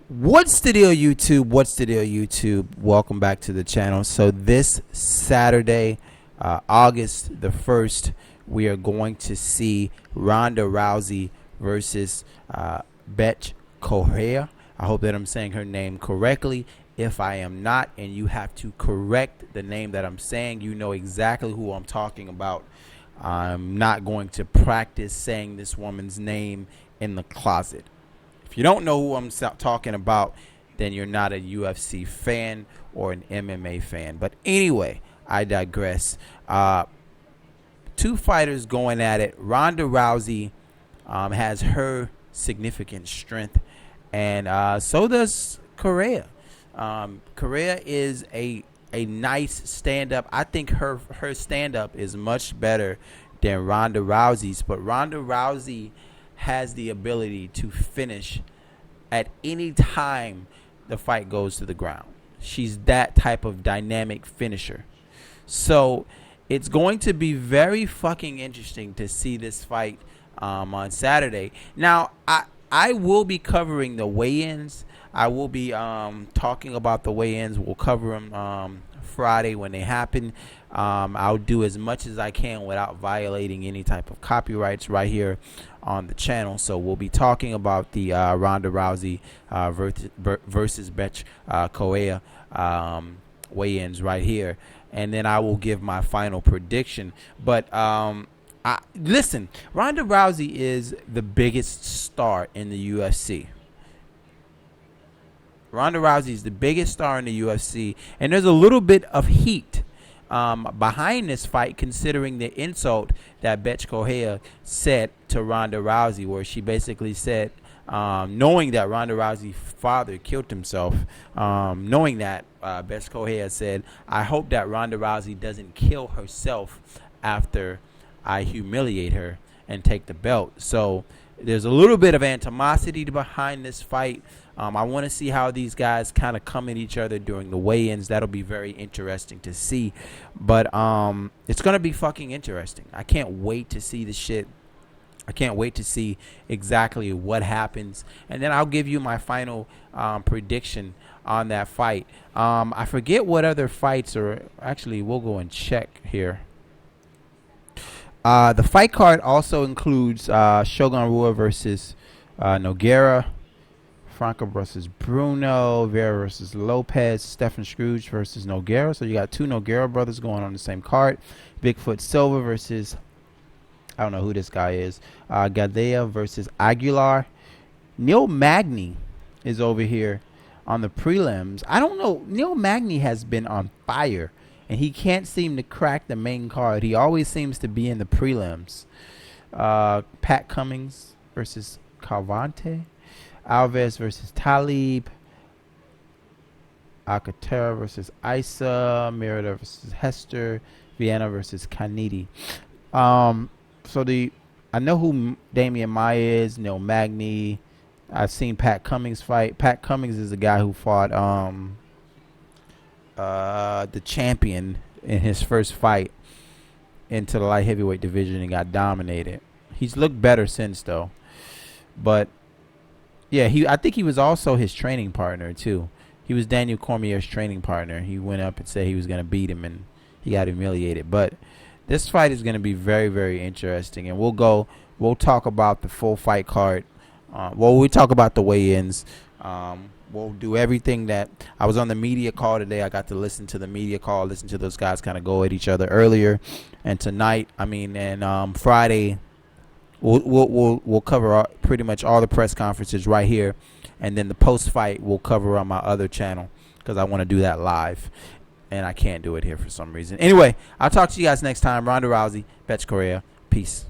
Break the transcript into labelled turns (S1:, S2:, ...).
S1: What's the deal, YouTube? What's the deal, YouTube? Welcome back to the channel. So this Saturday, August the 1st, we are going to see Ronda Rousey versus Bethe Correia. I hope that I'm saying her name correctly. If I am not, and you have to correct the name that I'm saying, you know exactly who I'm talking about. I'm not going to practice saying this woman's name in the closet. If you don't know who I'm talking about, then you're not a UFC fan or an MMA fan. But anyway, I digress. Two fighters going at it. Ronda Rousey has her significant strength, and so does Correia. Correia is a nice stand-up. I think her stand-up is much better than Ronda Rousey's, but Ronda Rousey has the ability to finish at any time the fight goes to the ground. She's that type of dynamic finisher. So it's going to be very fucking interesting to see this fight on Saturday. Now, I will be covering the weigh-ins. I will be talking about the weigh-ins. We'll cover them Friday when they happen. I'll do as much as I can without violating any type of copyrights right here on the channel. So we'll be talking about the Ronda Rousey versus Bethe Correia weigh-ins right here, and then I will give my final prediction. But listen, Ronda Rousey is the biggest star in the UFC. Ronda Rousey is the biggest star in the UFC, and there's a little bit of heat behind this fight, considering the insult that Bethe Correia said to Ronda Rousey, where she basically said, knowing that Ronda Rousey's father killed himself, knowing that, Bethe Correia said, "I hope that Ronda Rousey doesn't kill herself after I humiliate her and take the belt." So there's a little bit of animosity behind this fight. I want to see how these guys kind of come at each other during the weigh-ins. That'll be very interesting to see. But it's going to be fucking interesting. I can't wait to see the shit. I can't wait to see exactly what happens. And then I'll give you my final prediction on that fight. I forget what other fights are. Actually, we'll go and check here. The fight card also includes Shogun Rua versus Nogueira, Franco versus Bruno, Vera versus Lopez, Stephen Scrooge versus Nogueira. So you got two Nogueira brothers going on the same card. Bigfoot Silva versus, I don't know who this guy is, Gadea versus Aguilar. Neil Magny is over here on the prelims. I don't know. Neil Magny has been on fire, and he can't seem to crack the main card. He always seems to be in the prelims. Pat Cummings versus Calvante. Alves versus Talib. Alcantara versus Isa. Merida versus Hester. Vienna versus Kanedi. So I know who Damian Maia is. Neil Magny. I've seen Pat Cummings fight. Pat Cummings is the guy who fought the champion in his first fight into the light heavyweight division and got dominated. He's looked better since, though. But yeah, I think he was also his training partner too. He was Daniel Cormier's training partner. He went up and said he was going to beat him, and he got humiliated. But this fight is going to be very, very interesting, and we'll talk about the full fight card. We'll talk about the weigh-ins. We'll do everything that I was on the media call today. I got to listen to the media call, listen to those guys kind of go at each other earlier, and tonight, and Friday. We'll cover pretty much all the press conferences right here, and then the post fight we'll cover on my other channel because I want to do that live, and I can't do it here for some reason. Anyway, I'll talk to you guys next time. Ronda Rousey, Bethe Correia, peace.